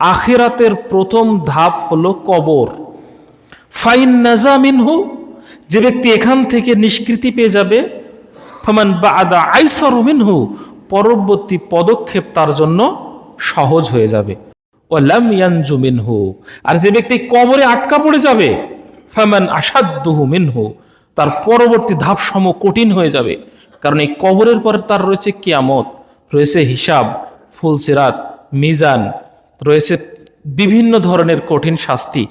আখিরাতের প্রথম ধাপ হলো কবর। ফাইন নাজা মিনহু, যে ব্যক্তি এখান থেকে নিষ্কৃতি পেয়ে যাবে, ফামান বাদা আইসারু মিনহু, পরবর্তী পদক্ষেপ তার জন্য সহজ হয়ে যাবে। ওয়ালাম ইয়ানজু মিনহু, আর যে ব্যক্তি কবরে আটকা পড়ে যাবে, ফামান আসাদ্দুহু মিনহু, তার পরবর্তী ধাপ সম কঠিন হয়ে যাবে। কারণ এই কবরের পরে তার রয়েছে কিয়ামত, রয়েছে হিসাব, ফুলসিরাত, মিজান, রয়েছে বিভিন্ন ধরনের কঠিন শাস্তি।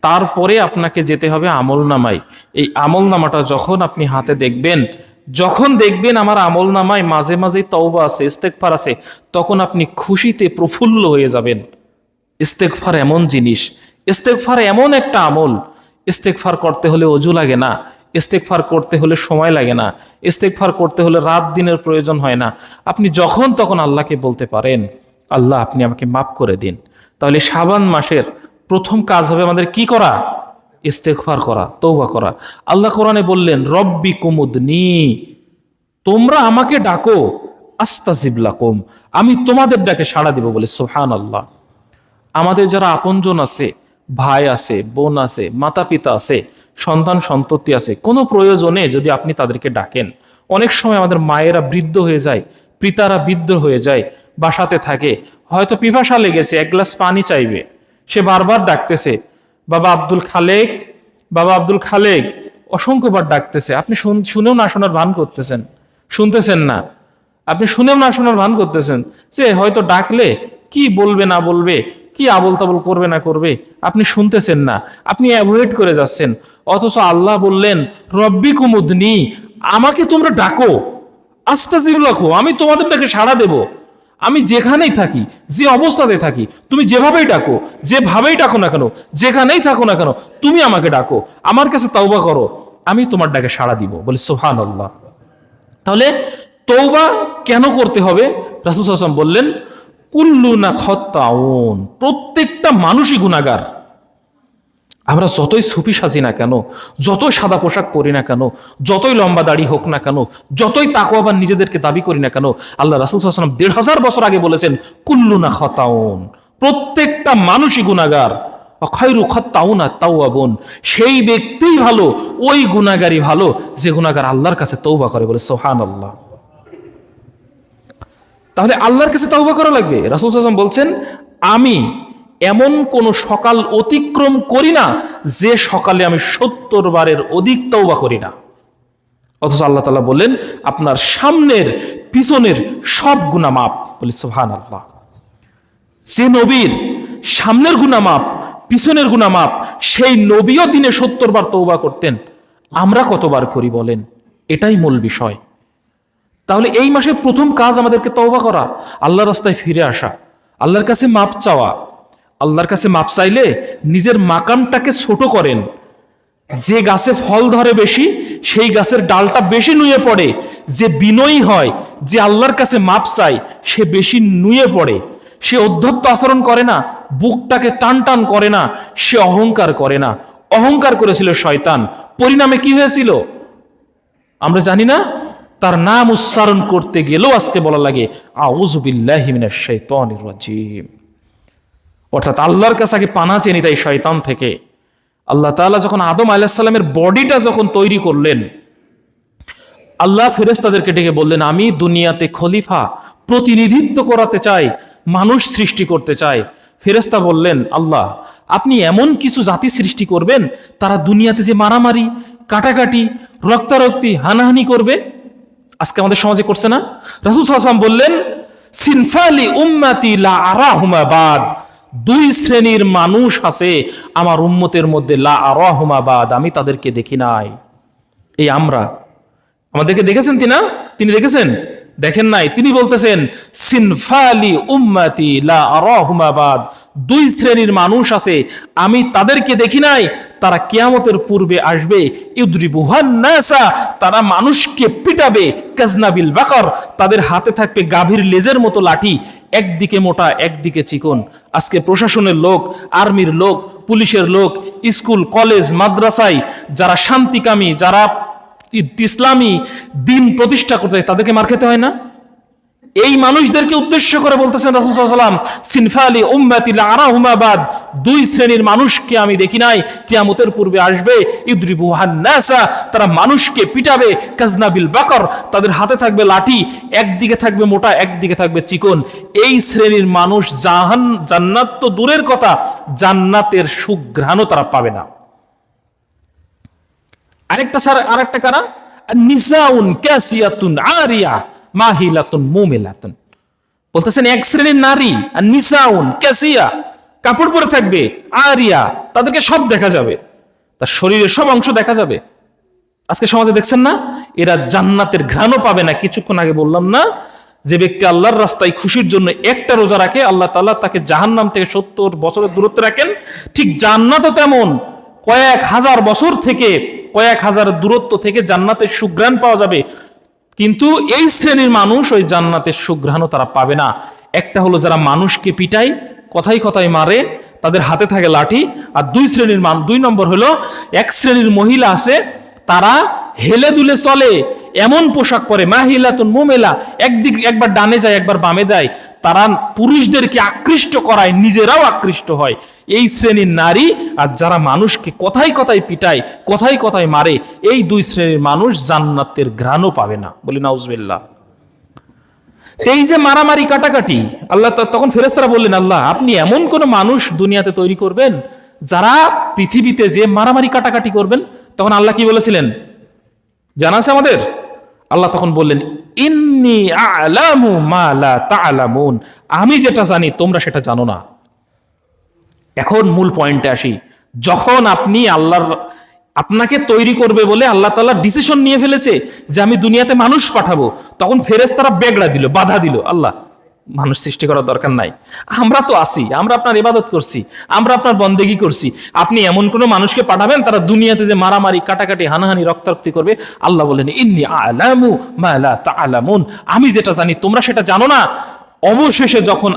তারপরে আপনাকে যেতে হবে আমলনামায়। এই আমলনামাটা যখন আপনি হাতে দেখবেন, যখন দেখবেন আমার আমলনামায় মাঝে মাঝে তওবা আছে, ইস্তেগফার আছে, তখন আপনি খুশিতে প্রফুল্ল হয়ে যাবেন। ইস্তেগফার এমন জিনিস, ইস্তেগফার এমন একটা আমল, ইস্তেগফার করতে হলে অজু লাগে না, ইস্তেগফার করতে হলে সময় লাগে না, ইস্তেগফার করতে হলে রাত দিনের প্রয়োজন হয় না। আপনি যখন তখন আল্লাহকে বলতে পারেন, আল্লাহ আপনি আমাকে মাফ করে দিন। তাহলে শাবান মাসের প্রথম কাজ হবে আমাদের কি করা? ইস্তেগফার করা, তওবা করা। আল্লাহ কোরআনে বললেন, রব্বি কুমুদনি, তোমরা আমাকে ডাকো, আস্তাজিব লাকুম, আমি তোমাদের ডাকে সাড়া দিব বলে। সুবহানাল্লাহ। আমাদের যারা আপনজন আছে, ভাই আছে, বোন আছে, মাতা পিতা আছে, সন্তান সন্ততি আছে, কোনো প্রয়োজনে যদি আপনি তাদেরকে ডাকেন, অনেক সময় আমাদের মায়েরা বৃদ্ধ হয়ে যায়, পিতারা বৃদ্ধ হয়ে যায়, বাসাতে থাকে, হয়তো পিপাসা লেগেছে, এক গ্লাস পানি চাইবে, সে বারবার ডাকতেছে, বাবা আব্দুল খালেক, বাবা আব্দুল খালেক, অসংখ্যবার ডাকতেছে। আপনি শুনেও না শোনার ভান করতেছেন, শুনতেছেন না, আপনি শুনেও না শোনার ভান করতেছেন, যে হয়তো ডাকলে কি বলবে না বলবে, কি আবল তাবল করবে না করবে, আপনি শুনতেছেন না, আপনি অ্যাভয়েড করে যাচ্ছেন। অথচ আল্লাহ বললেন, রব্বি কুমুদনি, আমাকে তোমরা ডাকো, আস্তাজিব লাকুম, আমি তোমাদের ডাকে সাড়া দেব। আমি যেখানেই থাকি, যে অবস্থাতে থাকি, তুমি যেভাবেই ডাকো, যেভাবেই ডাকো না কেন, যেখানেই থাকো না কেন, তুমি আমাকে ডাকো, আমার কাছে তওবা করো, আমি তোমার ডাকে সাড়া দিব বলে। সুবহানাল্লাহ। তাহলে তওবা কেন করতে হবে? রাসূল সাল্লাল্লাহু আলাইহি ওয়াসাল্লাম বললেন, কুল্লুনা খাত্তাউন, প্রত্যেকটা মানুষই গুনাহগার। আমরা যতই সুফি সাজি না কেন, যতই সাদা পোশাক পরি না কেন, যতই লম্বা দাড়ি হোক না কেন, যতই তাকওয়াবান নিজেদেরকে দাবি করি না কেন, আল্লাহ রাসূল সাল্লাল্লাহু আলাইহি ওয়াসাল্লাম ১৫০০ বছর আগে বলেছেন, কুল্লুনা খাত্তাউন, প্রত্যেকটা মানুষই গুনাহগার। খায়রু খাত্তাউনা তাওয়াবুন, সেই ব্যক্তিই ভালো, ওই গুনাহগারই ভালো যে গুনাহগার আল্লাহর কাছে তওবা করে বলে। সুবহানাল্লাহ। তাহলে আল্লাহর কাছে তওবা করা লাগবে। রাসূল সাল্লাল্লাহু আলাইহি ওয়াসাল্লাম বলছেন, আমি এমন কোন সকাল অতিক্রম করি না যে সকালে আমি ৭০ বারের অধিক তওবা করি না। অথচ আল্লাহ তাআলা বললেন, আপনার সামনের পিছনের সব গুনাহ মাফ বলে। সুবহানাল্লাহ। যে নবীর সামনের গুনাহ মাফ, পিছনের গুনাহ মাফ, সেই নবীও দিনে ৭০ বার তওবা করতেন। আমরা কতবার করি বলেন? এটাই মূল বিষয়। তাহলে এই মাসের প্রথম কাজ আমাদেরকে তওবা করা, আল্লাহর রাস্তায় ফিরে আসা, আল্লাহর কাছে মাপ চাওয়া। আল্লাহর কাছে মাপ চাইলে নিজের মাকামটাকে ছোট করেন। যে গাছে ফল ধরে বেশি, সেই গাছের ডালটা বেশি নুয়ে পড়ে। যে বিনয়ী হয়, যে আল্লাহর কাছে মাপ চায়, সে বেশি নুয়ে পড়ে। সে অধ্যত্ত আচরণ করে না, বুকটাকে টান টান করে না, সে অহংকার করে না। অহংকার করেছিল শয়তান, পরিণামে কি হয়েছিল আমরা জানি না। তার নাম উচ্চারণ করতে গেলেও আজকে বলা লাগে, আউযু বিল্লাহি মিনাশ শাইতানির রাজিম। অর্থাৎ আল্লাহর কাছে আগে পানা চেয়ে নিতে এই শয়তান থেকে। আল্লাহ তাআলা যখন আদম আলাইহিস সালামের বডিটা যখন তৈরি করলেন, আল্লাহ ফেরেশতাদেরকে ডেকে বললেন, আমি দুনিয়াতে খলিফা, প্রতিনিধিত্ব করাতে চাই, মানুষ সৃষ্টি করতে চাই। ফেরেশতা বললেন, আল্লাহ আপনি এমন কিছু জাতি সৃষ্টি করবেন, তারা দুনিয়াতে যে মারামারি, কাটাকাটি, রক্তারক্তি, হানাহানি করবে। আজকে আমাদের সমাজে করছে না? রাসূল সাল্লাল্লাহু আলাইহি ওয়াসাল্লাম বললেন, সিনফালি উম্মতি লা আরাহুমা বাদ, দুই শ্রেণীর মানুষ আছে আমার উম্মতের মধ্যে, লা আরাহুমা বাদ, আমি তাদেরকে দেখি নাই। এই আমরা, আমাদেরকে দেখেছেন তিনি দেখেছেন? দেখেন নাই। তিনি বলতেছেন, সিনফালি উম্মতি লা আরাহুমা বাদ, দুই শ্রেণীর মানুষ আছে আমি তাদেরকে দেখি নাই, তারা কিয়ামতের পূর্বে আসবে। ইউদরিবুহান নাসা, তারা মানুষকে পিটাবে। কাজনাবিল বাকর, তাদের হাতে থাকবে গাভীর লেজের মতো লাঠি, একদিকে মোটা একদিকে চিকন। আজকে প্রশাসনের লোক, আর্মির লোক, পুলিশের লোক, স্কুল কলেজ মাদ্রাসায় যারা শান্তিকামী, যারা ইসলামী দিন প্রতিষ্ঠা করতে, তাদেরকে মার খেতে হয় না? এই মানুষদেরকে উদ্দেশ্য করে বলতেছেন রাসূল সাল্লাল্লাহু আলাইহি ওয়াসাল্লাম, সিনফালি উম্মতি লা আরাহুমা বাদ, দুই শ্রেণীর মানুষকে আমি দেখি নাই কিয়ামতের পূর্বে আসবে, ইদরিবু হান্নাসা, তারা মানুষকে পিটাবে, কাজনাবিল বাকর, তাদের হাতে থাকবে লাঠি, একদিকে থাকবে মোটা একদিকে থাকবে চিকন। এই শ্রেণীর মানুষ জান্নাত তো দূরের কথা, জান্নাতের সুঘ্রাণও তারা পাবে না। আরেকটা কারা, নিসাউন কাসিয়াতুন আরিয়া মাহিলাতুন মুমিলাতুন, বলতেছেন এক শ্রেণীর নারী, আর নিসাউন কাসিয়া, কাপড় পরে থাকবে, আরিয়া, তাদেরকে সব দেখা যাবে, তার শরীরের সব অংশ দেখা যাবে। আজকে সমাজে দেখছেন না, এরা জান্নাতের ঘ্রাণও পাবে না। কিছুক্ষণ আগে বললাম না, যে ব্যক্তি আল্লাহর রাস্তায় খুশির জন্য একটা রোজা রাখে, আল্লাহ তাআলা তাকে জাহান্নাম থেকে 70 বছরের দূরত্বে রাখেন। ঠিক জান্নাতও তেমন, কয়েক হাজার বছর থেকে, কয়েক হাজার দূরত্ব থেকে জান্নাতের সুঘ্রাণ পাওয়া যাবে। কিন্তু এই শ্রেণীর মানুষ ওই জান্নাতের সুঘ্রাণও তারা পাবে না। একটা হলো যারা মানুষকে পিটায়, কথায় কথায় মারে, তাদের হাতে থাকে লাঠি। আর দুই নম্বর হলো এক শ্রেণীর মহিলা আছে, তারা হেলে দুলে চলে, এমন পোশাক পরে, মাহিলাতুন মুমিলা, একবার ডানে যায় একবার বামে যায়, তারা পুরুষদেরকে আকৃষ্ট করায়, নিজেরাও আকৃষ্ট হয়। এই শ্রেণীর নারী আর যারা মানুষকে কথায় কথায় পিটায়, কথায় কথায় মারে, এই দুই শ্রেণীর মানুষ জান্নাতের ঘ্রাণও পাবে না। বলি নাউজুবিল্লাহ। এই যে মারামারি কাটাকাটি, আল্লাহ তখন ফেরেশতারা বললেন, আল্লাহ আপনি এমন কোন মানুষ দুনিয়াতে তৈরি করবেন যারা পৃথিবীতে যে মারামারি কাটাকাটি করবেন। তখন আল্লাহ কি বলেছিলেন জানা আছে আমাদের? আল্লাহ তখন বললেন, ইন্নী আ'লামু মা লা তা'লামুন, আমি যেটা জানি তোমরা সেটা জানো না। এখন মূল পয়েন্টে আসি। যখন আপনি আপনাকে তৈরি করবে বলে আল্লাহ তাআলা ডিসিশন নিয়ে ফেলেছে যে আমি দুনিয়াতে মানুষ পাঠাবো, তখন ফেরেশতারা বেগড়া দিল, বাধা দিল, আল্লাহ মানুষ সৃষ্টি করার দরকার নাই, আমরা তো আছি, আমরা আপনার ইবাদত করছি, আমরা আপনার বন্দেগী করছি, আপনি এমন কোন মানুষকে পাঠাবেন তারা দুনিয়াতে যে মারামারি কাটাকাটি হানাহানি রক্তারক্তি করবে। আল্লাহ বলেন, ইন্নী আ'লামু মা লা তা'লামুন, আমি যেটা জানি তোমরা সেটা জানো না। অবশেষে যখন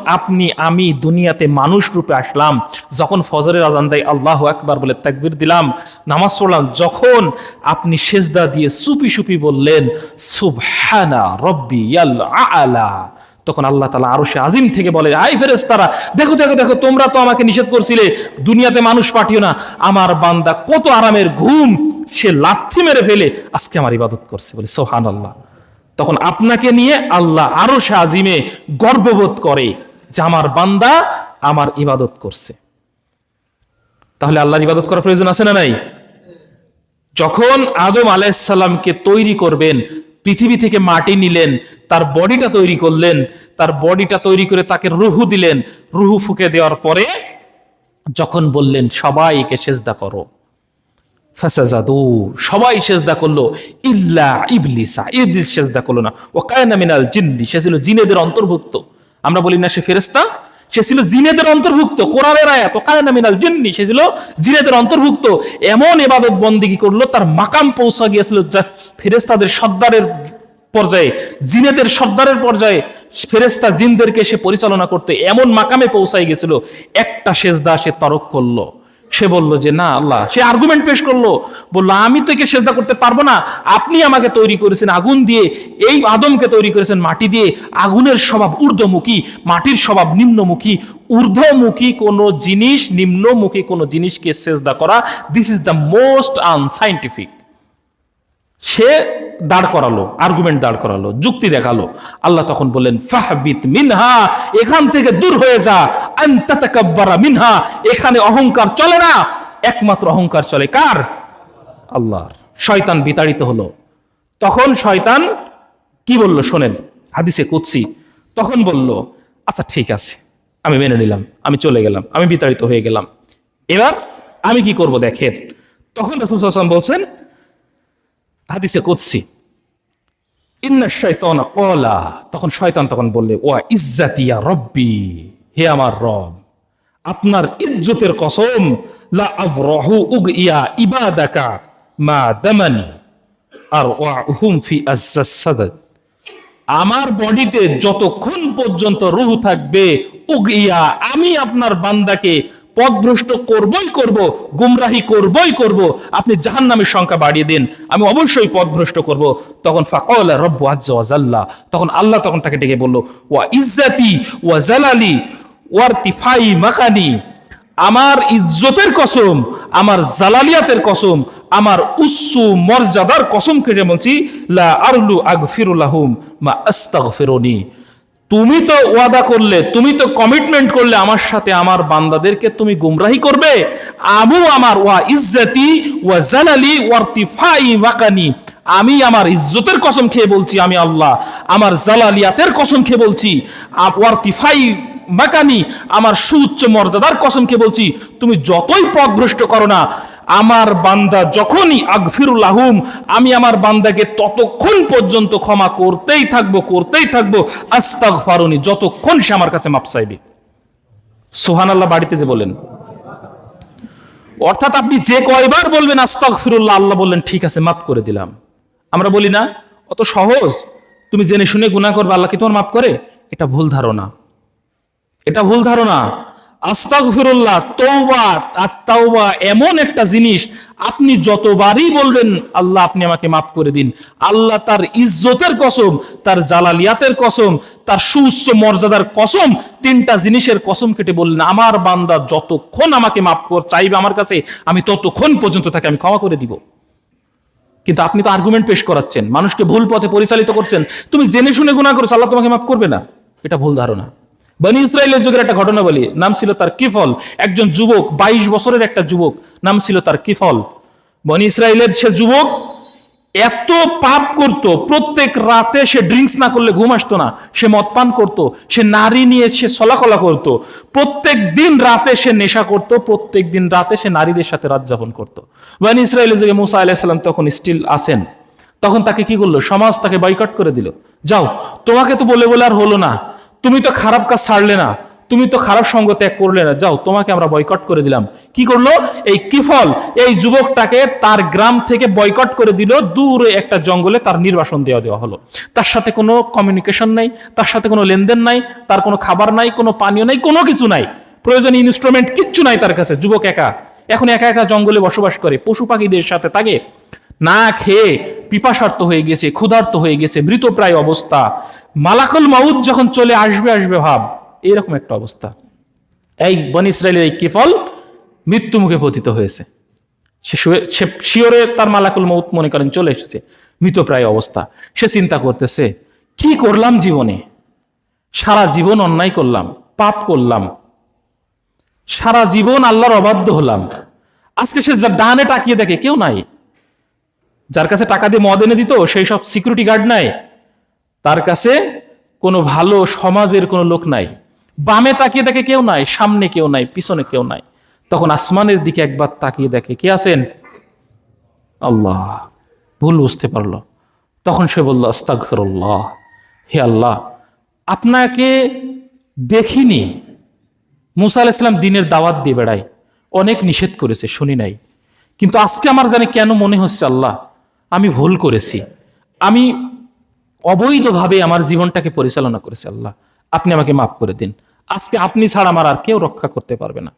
আমি দুনিয়াতে মানুষ রূপে আসলাম, যখন ফজরের আজান দেয় আল্লাহু আকবার বলে তাকবীর দিলাম, নামাজ পড়লাম, যখন আপনি সেজদা দিয়ে চুপি চুপি বললেন সুবহানা রাব্বিয়াল আ'লা, তখন আল্লাহ তাআলা আরশে আজিম থেকে বলে, আই ফেরেশতারা, দেখো দেখো দেখো, তোমরা তো আমাকে নিষেধ করছিলে দুনিয়াতে মানুষ পাঠিও না, আমার বান্দা কত আরামের ঘুম সে লাথি মেরে ফেলে আজকে আমার ইবাদত করছে, বলে সুবহানাল্লাহ। তখন আপনাকে নিয়ে আল্লাহ আরশে আজিমে গর্ববোধ করে যে আমার বান্দা আমার ইবাদত করছে। তাহলে আল্লাহর ইবাদত করার প্রয়োজন আছে না নাই? যখন আদম আলাইহিস সালামকে তৈরি করবেন, পৃথিবী থেকে মাটি নিলেন, তার বডিটা তৈরি করলেন, তার বডিটা তৈরি করে তাকে রুহু দিলেন, রুহু ফুঁকে দেওয়ার পরে যখন বললেন সবাইকে সেজদা করো, ফাসাজাদু, সবাই সেজদা করলো, ইল্লা ইবলিসা, ইবলিস সেজদা করলো না, ও কায়না মিনাল জিন্নি, সে ছিল জিনেদের অন্তর্ভুক্ত। আমরা বলি না সে ফেরেশতা, সে ছিল জিনেদের অন্তর্ভুক্ত। কোরআনের আয়াত, ও কায়না মিনাল জিন্নি, সে ছিল জিনেদের অন্তর্ভুক্ত। এমন ইবাদত বন্দেগী করলো, তার মাকাম পৌঁছা গিয়েছিল ফেরেশতাদের সর্দারের পর্যায়ে, জিনেদের সর্দারের পর্যায়ে, ফেরেশতা জিনদেরকে সে পরিচালনা করতে এমন মাকামে পৌঁছাই গেছিল। একটা সেজদা সে তরক করলো, সে বলল যে না আল্লাহ, সে আর্গুমেন্ট পেশ করলো, বললো আমি তো একে সেজদা করতে পারবো না, আপনি আমাকে তৈরি করেছেন আগুন দিয়ে, এই আদমকে তৈরি করেছেন মাটি দিয়ে, আগুনের স্বভাব ঊর্ধ্বমুখী, মাটির স্বভাব নিম্নমুখী, ঊর্ধ্বমুখী কোনো জিনিস নিম্নমুখী কোনো জিনিসকে সেজদা করা, this is the most unscientific. সে দাঁড় করালো, আর্গুমেন্ট দাঁড় করালো, যুক্তি দেখালো। আল্লাহ তখন বললেন, ফাহবিত মিনহা, এখান থেকে দূর হয়ে যা, আনতা তাকাব্বারা মিনহা, এখানে অহংকার চলে না, একমাত্র অহংকার চলে কার? আল্লাহর। শয়তান বিতাড়িত হলো। তখন শয়তান কি বলল শোনেন, হাদিসে কুদসি, তখন বলল আচ্ছা ঠিক আছে, আমি মেনে নিলাম, আমি চলে গেলাম, আমি বিতাড়িত হয়ে গেলাম, এবার আমি কি করব দেখেন। তখন রাসূল সাল্লাল্লাহু আলাইহি ওয়াসাল্লাম বলছেন হাদিসে কুদসি, ইন্না শাইতানা ক্বালা, তখন শয়তান তখন বললে, ওয়া ইজ্জাতি ইয়া রব্বি, হে আমার রব, আপনার ইজ্জতের কসম, লা আবরাহু উগইয়া ইবাদাকা মা দামানি আর ওয়াহুম ফি আজ-জাসাদ, আমার বডিতে যতক্ষণ পর্যন্ত রূহ থাকবে, উগইয়া, আমি আপনার বান্দাকে পথভ্রষ্ট করবই করব, গুমরাহি করবই করব, আপনি জাহান্নামের সংখ্যা বাড়িয়ে দিন, আমি অবশ্যই পথভ্রষ্ট করব। তখন ফাকালা রব্বু আজ্জা ওয়া জাল্লা, তখন আল্লাহ তখন তাকে ডেকে বলল, ওয়া ইজ্জাতি ওয়া জালালি ওয়ারতিফাই মাকানি, আমার ইজ্জতের কসম, আমার জালালিয়াতের কসম, আমার উচ্চ মর্যাদার কসম কেটে বলছি, লা আরলু আগফিরু লাহুম মা আস্তাগফিরুনি, তুমি তো ওয়াদা করলে, তুমি তো কমিটমেন্ট করলে আমার সাথে আমার বান্দাদেরকে তুমি গুমরাহি করবে, আমার ওয়া ইজ্জতি ওয়া জালালি ওয়ারতিফাই মাকানি, আমি আমার ইজ্জতের কসম খেয়ে বলছি, আমি আল্লাহ আমার জালালিয়াতের কসম খেয়ে বলছি, ওয়ারতিফাই মাকানি, আমার সুউচ্চ মর্যাদার কসম খেয়ে বলছি, তুমি যতই পথভ্রষ্ট করো না, আমার বান্দা যখনই আগফিরুল্লাহুম, আমি আমার বান্দাকে ততক্ষণ পর্যন্ত ক্ষমা করতেই থাকবো আস্তাগফারুনি, যতক্ষণ সে আমার কাছে মাপ চাইবে। সুবহানাল্লাহ বাড়িতে যে বলেন, অর্থাৎ আপনি যে কয়বার বলবেন আস্তাগফিরুল্লাহ, আল্লাহ বললেন ঠিক আছে মাফ করে দিলাম। আমরা বলি না অত সহজ, তুমি জেনে শুনে গুনাহ করবে আল্লাহ কি তোমার মাফ করে? এটা ভুল ধারণা, এটা ভুল ধারণা। আস্তাগফিরুল্লাহ, তওবা, আত-তাওবা এমন একটা জিনিস, আপনি যতবারই বলবেন আল্লাহ আপনি আমাকে মাফ করে দিন, আল্লাহ তার ইজ্জতের কসম, তার জালালিয়াতের কসম, তার সুউচ্চ মর্যাদার কসম, তিনটা জিনিসের কসম কেটে বললেন, আমার বান্দা যতক্ষণ আমাকে মাফ চাইবে আমার কাছে, আমি ততক্ষণ পর্যন্ত তাকে আমি ক্ষমা করে দিব। কিন্তু আপনি তো আর্গুমেন্ট পেশ করাচ্ছেন, মানুষকে ভুল পথে পরিচালিত করছেন, তুমি জেনে শুনে গুনাহ করেছো আল্লাহ তোমাকে মাফ করবে না, এটা ভুল ধারণা। বনি ইসরাইলের যুগের একটা ঘটনা বলি, নাম ছিল তার কিফল, একজন যুবক, 22 বছরের একটা যুবক, নাম ছিল তার কিফল। বনি ইসরাইলের সে যুবক এত পাপ করত, প্রত্যেক রাতে সে ড্রিঙ্কস না করলে ঘুম আসতো না, সে মদ পান করতো, সে নারী নিয়ে সে চলাকলা করতো, প্রত্যেক দিন রাতে সে নেশা করতো, প্রত্যেক দিন রাতে সে নারীদের সাথে রাত যাপন করতো। বনি ইসরাইলের যুগে মুসা আলাইহিস সালাম তখন স্টিল আছেন, তখন তাকে কি করলো, সমাজ তাকে বয়কট করে দিল, যাও তোমাকে তো বলে বলে আর হলো না, তুমি তো খারাপ কাজ ছাড়লে না, তুমি তো খারাপ সঙ্গ ত্যাগ করলে না, যাও তোমাকে আমরা বয়কট করে দিলাম। কি করলো, এই কিফল এই যুবকটাকে তার গ্রাম থেকে বয়কট করে দিল, দূরে একটা জঙ্গলে তার নির্বাসন দেওয়া হলো। তার সাথে কোনো কমিউনিকেশন নাই, তার সাথে কোনো লেনদেন নাই, তার কোনো খাবার নাই, কোনো পানীয় নাই, কোনো কিছু নাই, প্রয়োজনীয় ইনস্ট্রুমেন্ট কিচ্ছু নাই তার কাছে। যুবক একা, এখন একা একা জঙ্গলে বসবাস করে, পশু পাখিদের সাথে থাকে, না খেয়ে পিপাসার্ত হয়ে গেছে, ক্ষুধার্ত হয়ে গেছে, মৃতপ্রায় অবস্থা, মালাকুল মাউত যখন চলে আসবে ভাব, এইরকম একটা অবস্থা। এই বনি ইসরাইলের এই কিফল মৃত্যু মুখে পতিত হয়েছে, সে শিওরে তার মালাকুল মাউত মনে করেন চলে এসেছে, মৃতপ্রায় অবস্থা। সে চিন্তা করতেছে, কি করলাম জীবনে, সারা জীবন অন্যায় করলাম, পাপ করলাম, সারা জীবন আল্লাহর অবাধ্য হলাম। আজকে সে ডানে তাকিয়ে দেখে কেউ নাই, যার কাছে টাকা দিয়ে মদ এনে দিত সেই সব সিকিউরিটি গার্ড নাই, তার কাছে কোনো ভালো সমাজের কোনো লোক নাই, বামে তাকিয়ে দেখে কেউ নাই, সামনে কেউ নাই, পিছনে কেউ নাই। তখন আসমানের দিকে একবার তাকিয়ে দেখে কে আছেন, আল্লাহ। ভুল বুঝতে পারলো, তখন সে বলল আস্তাগফিরুল্লাহ, হে আল্লাহ আপনাকে দেখিনি। মুসা আলাইহিস সালাম দিনের দাওয়াত দিয়ে বেড়ায়, অনেক নিষেধ করেছে শুনি নাই, কিন্তু আজকে আমার জানি কেন মনে হচ্ছে আল্লাহ আমি ভুল করেছি, আমি অবৈধভাবে আমার জীবনটাকে পরিচালনা করেছি, আল্লাহ আপনি আমাকে মাফ করে দিন, আজকে আপনি ছাড়া আমার আর কেউ রক্ষা করতে পারবে না।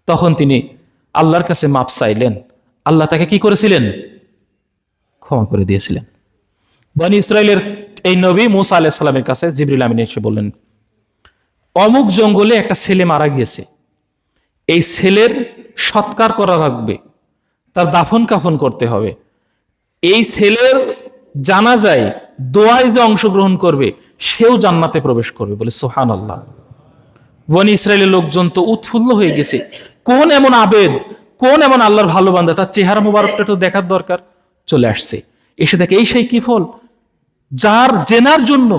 তখন তিনি আল্লাহর কাছে মাফ চাইলেন, আল্লাহ তাকে কি করেছিলেন, ক্ষমা করে দিয়েছিলেন। বনি ইসরাইলের এই নবী মুসা আলাইহিস সালামের কাছে জিবরিল আমিন এসে বললেন, অমুক জঙ্গলে একটা ছেলে মারা গিয়েছে, এই ছেলের সৎকার করা লাগবে, তার দাফন কাফন করতে হবে, এই ছেলের জানাজায় দোয়ায় যে অংশগ্রহণ করবে সেও জান্নাতে প্রবেশ করবে, বলে সুবহানাল্লাহ। বনি ইসরায়েলের লোকজন তো উৎফুল্ল হয়ে গেছে, কোন এমন আবেদ, কোন এমন আল্লাহর ভালো বান্দা, তার চেহারা মুবারকটা তো দেখার দরকার। চলে আসছে, এসে দেখে এই সেই কিফল, যার জেনার জন্য,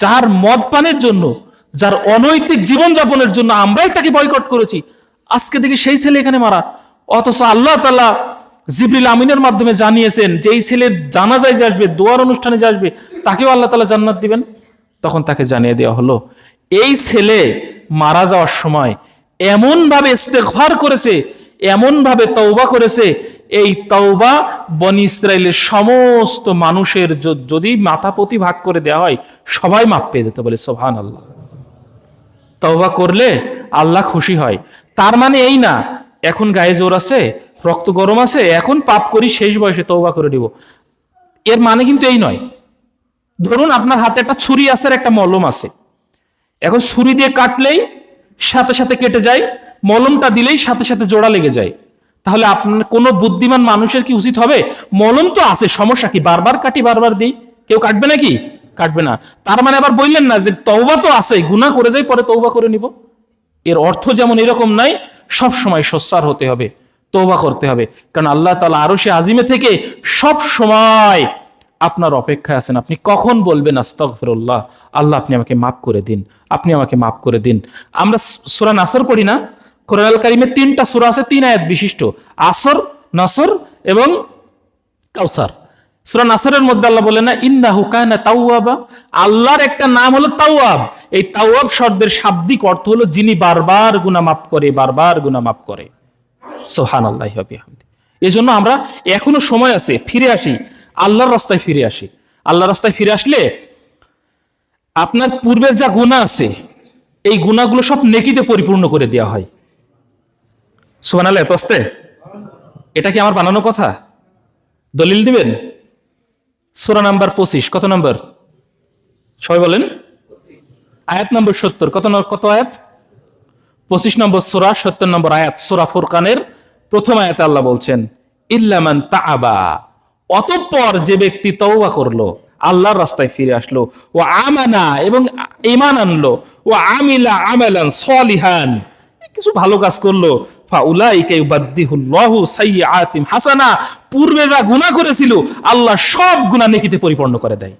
যার মদ পানের জন্য, যার অনৈতিক জীবনযাপনের জন্য আমরাই তাকে বয়কট করেছি, আজকে দেখি সেই ছেলে এখানে মারা। অথচ আল্লাহ তাআলা জিবরিল আমিনের মাধ্যমে জানিয়েছেন যে এই ছেলের জানাজায় যে আসবে, দোয়ার অনুষ্ঠানে যে আসবে, তাকেও আল্লাহ তাআলা জান্নাত দিবেন। তখন তাকে জানিয়ে দেওয়া হলো, এই ছেলে মারা যাওয়ার সময় এমন ভাবে ইস্তেগফার করেছে, এমন ভাবে তওবা করেছে, এই তওবা বনি ইসরাইলের সমস্ত মানুষের যদি মাথাপতি ভাগ করে দেওয়া হয় সবাই মাপ পেয়ে যেত, বলে সুবহানাল্লাহ। তওবা করলে আল্লাহ খুশি হয়, তার মানে এই না এখন গায়ে জোর আছে, রক্ত গরম আছে, এখন পাপ করি, শেষ বয়সে তওবা করে দিব, এর মানে কিন্তু এই নয়। ধরুন আপনার হাতে একটা ছুরি আছে আর একটা মলম আছে, এখন ছুরি দিয়ে কাটলেই সাথে সাথে কেটে যায়, মলমটা দিলেই সাথে সাথে জোড়া লেগে যায়, তাহলে আপনার কোনো বুদ্ধিমান মানুষের কি উচিত হবে, মলম তো আছে, সমস্যা কি, বারবার কাটি বারবার দিই, কেউ কাটবে নাকি? কাটবে না। তার মানে আবার বললেন না যে তওবা তো আছে, গুনাহ করে যাই পরে তওবা করে নিব, এর অর্থ যেমন এরকম নাই, সব সময় সোচ্চার হতে হবে, তওবা করতে হবে, কারণ আল্লাহ তাআলা আরশে আজিমে থেকে সব সময় আপনার অপেক্ষায় আছেন, আপনি কখন বলবেন আস্তাগফিরুল্লাহ, আল্লাহ আপনি আমাকে মাফ করে দিন, আপনি আমাকে মাফ করে দিন। আমরা সূরা নাসর পড়ি না, কোরআন আল কারীমে 3টা সূরা আছে, 3 আয়াত বিশিষ্ট, আসর, নাসর এবং কাউসার। সূরা নাসরের মধ্যে আল্লাহ বলেন না ইন্নাহু কানা তাওয়াবা, আল্লাহর একটা নাম হলো তাওয়াব, এই তাওয়াব শব্দের শাব্দিক অর্থ হলো যিনি বারবার গুনাহ মাফ করে, বারবার গুনাহ মাফ করে। সুবহানাল্লাহি ওয়া বিহামদি। এজন্য আমরা এখনো সময় আছে, ফিরে আসি, আল্লাহর রাস্তায় ফিরে আসি। আল্লাহর রাস্তায় ফিরে আসলে আপনার পূর্বের যা গুনাহ আছে এই গুনাহগুলো সব নেকিতে পরিপূর্ণ করে দেওয়া হয়। সুবহানাল্লাহ, এত আস্তে, এটা কি আমার বানানো কথা? দলিল দিবেন? সূরা নাম্বার 25, কত নম্বর? সবাই বলেন। আয়াত নম্বর 70, কত আয়াত? 25 নম্বর সূরা, 70 নম্বর আয়াত, সূরা ফুরকানের প্রথম আয়াতে আল্লাহ বলছেন ইল্লা মান তাআবা, অতঃপর যে ব্যক্তি তওবা করলো, আল্লাহর রাস্তায় ফিরে আসলো, ও আমানা, এবং ঈমান আনলো, ও আমিলা আমালান সলিহান, কিছু ভালো কাজ করলো, ফাউলাইকা ইউবাদদিহুল্লাহু সাইয়্যাতিহিম হাসানা, পূর্বে যা গুনাহ করেছিল আল্লাহ সব গুনাহ নেকিতে পরিপূর্ণ করে দেয়।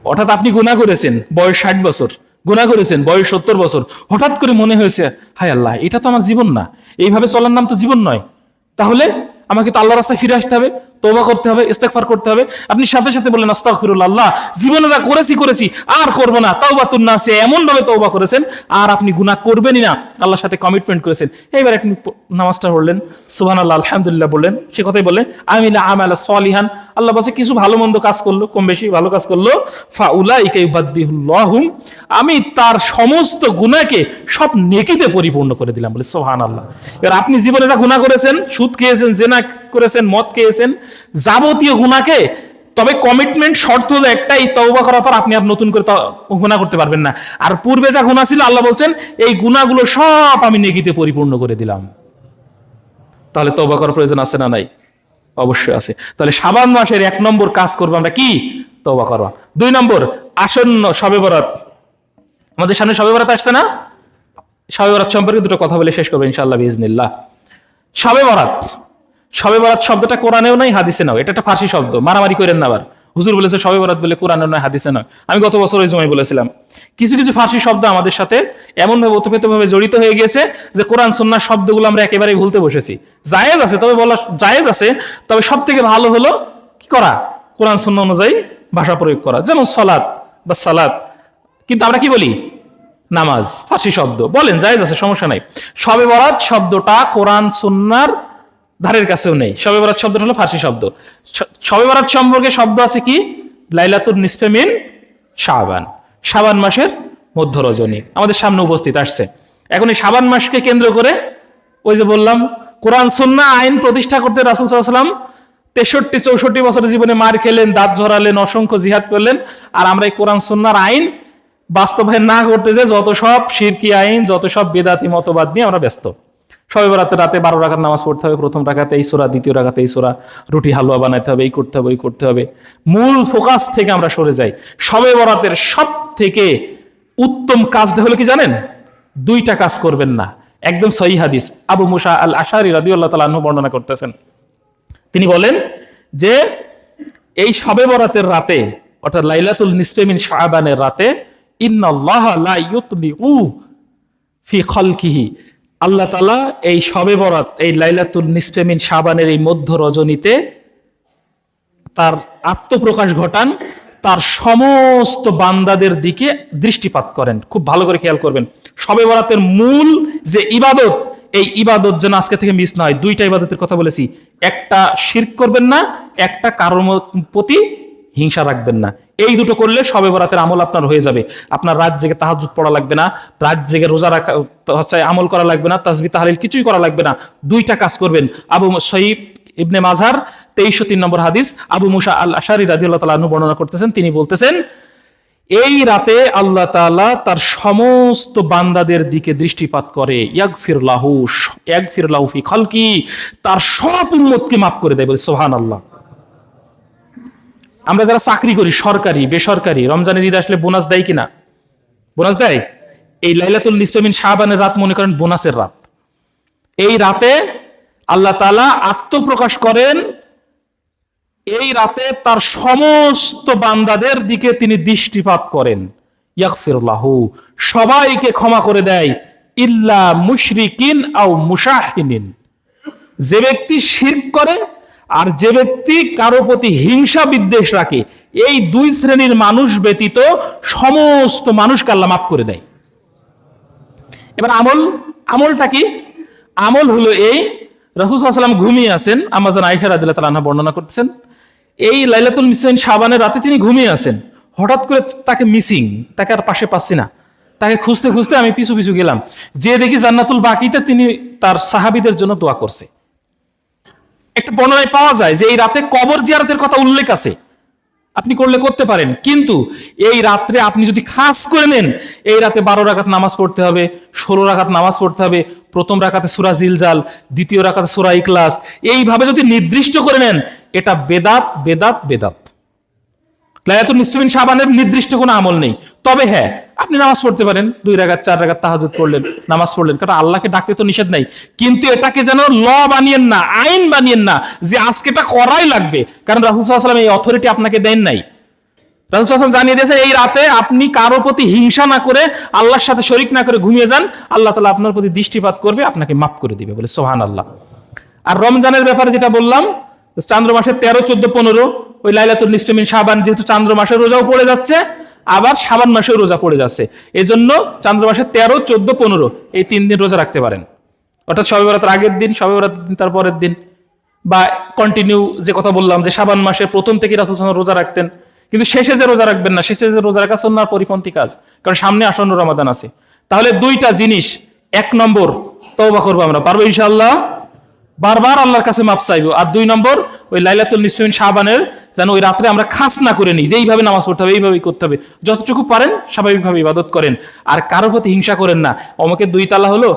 হঠাৎ আপনি গুনাহ করেছেন, বয়স 60 বছর, গুনাহ করেছেন বয়স 70 বছর, হঠাৎ করে মনে হয়েছে হায় আল্লাহ, এটা তো আমার জীবন না, এইভাবে চলার নাম তো জীবন নয়, তাহলে আমাকে তো আল্লাহর রাস্তায় ফিরে আসতে হবে, তওবা করতে হবে, ইস্তেগফার করতে হবে। আপনি সাথে সাথে বলেন আস্তাগফিরুল্লাহ, আল্লাহ জীবনে যা করেছি আর করব না, তাওবাতুন নাসি, এমন ভাবে তওবা করেছেন আর আপনি গুনাহ করবেনই না, আল্লাহর সাথে কমিটমেন্ট করেছেন। এইবার আপনি নামাজটা পড়লেন, সুবহানাল্লাহ আলহামদুলিল্লাহ বললেন, সে কথাই বললেন আমিলা আমালা সলিহান, আল্লাহ বলছে কিছু ভালো মন্দ কাজ করলো, কম বেশি ভালো কাজ করলো, ফাউলাইকা ইউবাদদিহুল্লাহু, আমি তার সমস্ত গুনাহকে সব নেকিতে পরিপূর্ণ করে দিলাম, বলে সুবহানাল্লাহ। এবার আপনি জীবনে যা গুনাহ করেছেন, সুদ খেয়েছেন, জেনা করেছেন, মদ খেয়েছেন, যাবতীয় গুনাহকে, তবে কমিটমেন্ট শর্ত হলো একটাই, তওবা করার পর আপনি আর নতুন করে গুনাহ করতে পারবেন না। আর পূর্বে যা গুনাহ ছিল আল্লাহ বলছেন এই গুনাহগুলো সব আমি নেকিতে পরিপূর্ণ করে দিলাম। তাহলে তওবা করার প্রয়োজন আছে না নাই? অবশ্যই আছে। তাহলে শাবান মাসের 1 নম্বর কাজ করবো আমরা কি? তওবা করবা। 2 নম্বর, আসন্ন শবে বরাত, আমাদের সামনে শবে বরাত আসছে না? শবে বরাত সম্পর্কে দুটো কথা বলে শেষ করবো ইনশাআল্লাহ বিইজনিল্লাহ। শবে বরাত, শবে বরাত শব্দটা কোরআনেও নাই, হাদিসে নাও, এটা একটা ফার্সি শব্দ, মারামারি করেন না আবার। হুজুর বলেছে শবে বরাত বলে, কোরআনেও নয়, হাদিসে নয়। আমি গত বছর ওই জমায় বলেছিলাম কিছু কিছু ফার্সি শব্দ আমাদের সাথে এমন ভাবে ওতপ্রোতভাবে জড়িত হয়ে গিয়েছে যে কোরআন সুন্নাহ শব্দগুলো আমরা একেবারেই ভুলতে বসেছি। জায়েজ আছে, তবে বলা জায়েজ আছে, তবে সব থেকে ভালো হলো কি করা? কোরআন সুন্নাহ অনুযায়ী ভাষা প্রয়োগ করা। যেমন সলাত বা সালাত, কিন্তু আমরা কি বলি? নামাজ। ফার্সি শব্দ বলেন, জায়েজ আছে, সমস্যা নাই। শবে বরাত শব্দটা কোরআন সুন্নাহর ধারের কাছেও নেই। শবে বরাত শব্দটা হলো ফার্সি শব্দ। শবে বরাত সম্পর্কে শব্দ আছে কি? লাইলাতুন নিসফে মিন শাবান, শাবান মাসের মধ্য রজনী আমাদের সামনে উপস্থিত আসছে। এখন এই শাবান মাসকে কেন্দ্র করে ওই যে বললাম কোরআন সুন্নাহ আইন প্রতিষ্ঠা করতে রাসূল সাল্লাল্লাহু আলাইহি ওয়াসাল্লাম 63-64 বছরের জীবনে মার খেলেন, দাঁত ঝরালেন, অসংখ্য জিহাদ করলেন। আর আমরা এই কোরআন সুন্নাহর আইন বাস্তবায়ন না করতে যে যত সব শিরকি আইন, যত সব বেদাতি মতবাদ নিয়ে আমরা ব্যস্ত। শবে বরাতের রাতে 12 রাকাত নামাজ পড়তে হবে, প্রথম রাকাতে এই সূরা, দ্বিতীয় রাকাতে এই সূরা, রুটি হালুয়া বানাইতে হবে, এই করতে হবে, ওই করতে হবে। মূল ফোকাস থেকে আমরা সরে যাই। শবে বরাতের সব থেকে উত্তম কাজটা হলো কি জানেন? 2টা কাজ করবেন না, একদম সহিহ হাদিস। আবু মুসা আল আশআরী রাদিয়াল্লাহু তাআলা আনহু বর্ণনা করতেছেন, তিনি বলেন যে এই শবে বরাতের রাতে, অর্থাৎ লাইলাতুল নিসফে মিন শাবানের রাতে, ইন্নাল্লাহা লা ইউতলিউ ফি খালকিহি, আল্লাহ তাআলা এই শবে বরাত, এই লাইলাতুল নিসফে মিন শাবানের এই মধ্য রজনীতে তার আত্মপ্রকাশ ঘটান, তার সমস্ত বান্দাদের দিকে দৃষ্টিপাত করেন। খুব ভালো করে খেয়াল করবেন, শবে বরাতের মূল যে ইবাদত, এই ইবাদত যেন আজকে থেকে মিস না হয়। 2টা ইবাদতের কথা বলেছি, একটা শিরক করবেন না, একটা কারোর প্রতি হিংসা রাখবেন না। এই দুটো করলে শবে বরাতের আমল আপনার হয়ে যাবে। আপনার রাত জেগে তাহাজ্জুদ পড়া লাগবে না, রাত জেগে রোজা রাখা আমল করা লাগবে না, তাসবিহ তাহলিল কিছুই করা লাগবে না। দুইটা কাজ করবেন। আবু সঈদ ইবনে মাজার 2303 নম্বর হাদিস, আবু মুসা আল আশারি রাদিয়াল্লাহু তাআলা আনহু বর্ণনা করতেছেন, তিনি বলতেছেন এই রাতে আল্লাহ তাআলা তার সমস্ত বান্দাদের দিকে দৃষ্টিপাত করে, ইয়াগফির লাহু ফি খালকি, তার সব উম্মতকে মাফ করে দেয়। বলে সুবহানাল্লাহ। আমরা যারা চাকরি করি, সরকারি বেসরকারি, রমজানের ঈদ আসলে বোনাস দেয় কিনা? বোনাস দেয়। এই লাইলাতুল নিসফে মিন শাবানের রাত মনে করেন বোনাসের রাত। এই রাতে আল্লাহ তাআলা আত্মপ্রকাশ করেন, এই রাতে তার সমস্ত বান্দাদের দিকে তিনি দৃষ্টিপাত করেন, ইয়াগফির লাহু, সবাইকে ক্ষমা করে দেয়, ইল্লা মুশরিকিন আও মুশাহিনিন, যে ব্যক্তি শিরক করে আর যে ব্যক্তি কারো প্রতি হিংসা বিদ্বেষ রাখে, এই দুই শ্রেণীর মানুষ ব্যতীত সমস্ত মানুষকে আল্লাহ মাফ করে দেয়। এবার আমলটা কি? আমল হলো এই, রাসূল সাল্লাল্লাহু আলাইহি ওয়াসাল্লাম ঘুমিয়ে আছেন, আম্মা জান আয়েশা রাদিয়াল্লাহু তাআলা আনহা বর্ণনা করতেছেন, এই লাইলাতুল মিসফিন শাবানের রাতে তিনি ঘুমিয়ে আছেন, হঠাৎ করে তাকে মিসিং, তাকে আর পাশে পাচ্ছি না, তাকে খুঁজতে খুঁজতে আমি পিছু পিছু গেলাম, যে দেখি জান্নাতুল বাকিতে তিনি তার সাহাবীদের জন্য দোয়া করছে। একটা বর্ণনায় পাওয়া যায় যে এই রাতে কবর জিয়ারতের কথা উল্লেখ আছে, আপনি করলে করতে পারেন, কিন্তু এই রাত্রে আপনি যদি খাস করে নেন, এই রাতে 12 রাকাত নামাজ পড়তে হবে, 16 রাকাত নামাজ পড়তে হবে, প্রথম রাকাতে সূরা জিলজাল, দ্বিতীয় রাকাতে সূরা ইখলাস, এইভাবে যদি নির্দিষ্ট করে নেন, এটা বেদাত বেদাত বেদাত। লাইলাতুল নিসফে মিন শাবানের নির্দিষ্ট কোনো আমল নেই। তবে হ্যাঁ, আপনি নামাজ পড়তে পারেন, 2 রাকাত 4 রাকাত তাহাজ্জুদ পড়লেন, নামাজ পড়লেন, কারণ আল্লাহকে ডাকতে তো নিষেধ নাই, কিন্তু এটাকে যেন ল বানিয়েন না, আইন বানিয়েন না যে আজকে এটা করাই লাগবে, কারণ রাসূল সাল্লাল্লাহু আলাইহি ওয়াসাল্লাম এই অথরিটি আপনাকে দেন নাই। রাসূল সাল্লাল্লাহু আলাইহি ওয়াসাল্লাম জানিয়ে দিয়েছেন এই রাতে আপনি কারো প্রতি হিংসা না করে, আল্লাহর সাথে শরীক না করে ঘুমিয়ে যান, আল্লাহ তাআলা আপনার প্রতি দৃষ্টিপাত করবে, আপনাকে মাফ করে দিবে। বলে সুবহানাল্লাহ। আর রমজানের ব্যাপারে যেটা বললাম, চান্দ্র মাসের 13, 14, 15 ওই লাইলাতুল নিসফে মিন শাবান, যেহেতু চান্দ্র মাসের রোজাও পড়ে যাচ্ছে, আবার শাবান মাসেও রোজা পড়ে যাচ্ছে, এই জন্য চান্দ্র মাসের 13, 14, 15 এই 3 দিন রোজা রাখতে পারেন। অর্থাৎ শবে বরাতের আগের দিন, শবে বরাতের দিন, তার পরের দিন, বা কন্টিনিউ যে কথা বললাম যে শাবান মাসের প্রথম থেকে রাসূল সাল্লাল্লাহু আলাইহি ওয়াসাল্লাম রোজা রাখতেন, কিন্তু শেষে যে রোজা রাখবেন না, শেষে যে রোজা রাখা সুন্নাহর পরিপন্থী কাজ, কারণ সামনে আসন্ন রমাদান আছে। তাহলে দুইটা জিনিস, 1 নম্বর তওবা করবো আমরা, পারবো ইনশাআল্লাহ, বারবার আল্লাহর কাছে মাফ চাইবো। আর 2 নম্বর, ওই লাইলাতুল নিসফে মিন শাবানের যেন ওই রাত্রে আমরা খাস না করে নিই যে এইভাবে নামাজ পড়তে হবে, এইভাবেই করতে হবে, যতটুকু পারেন স্বাভাবিকভাবে ইবাদত করেন, আর কারোর প্রতি হিংসা করেন না। অমুকে 2 তালা হলো,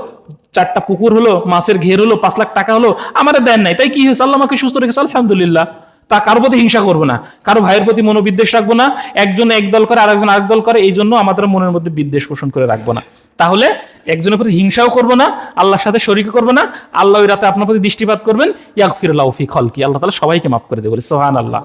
4টা পুকুর হলো, মাছের ঘের হলো, 5 লাখ টাকা হলো, আমারে দেন নাই, তাই কি হয়েছে, আল্লাহ আমাকে সুস্থ রেখেছে, আলহামদুলিল্লাহ। তা কারোর প্রতি হিংসা করবো না, কারো ভাইয়ের প্রতি মনোবিদ্বেষ রাখবো না, একজন এক দল করে আরেকজন আরেক দল করে, এই জন্য আমাদের মনের মধ্যে বিদ্বেষ পোষণ করে রাখবো না। তাহলে একজনের প্রতি হিংসাও করবো না, আল্লাহর সাথে শরীক করবো না, আল্লাহ ওই রাতে আপনার প্রতি দৃষ্টিপাত করবেন, ইয়াগফির লাহু ফি খালকি, আল্লাহ তাআলা সবাইকে মাফ করে দেবে। বলে সুবহানাল্লাহ।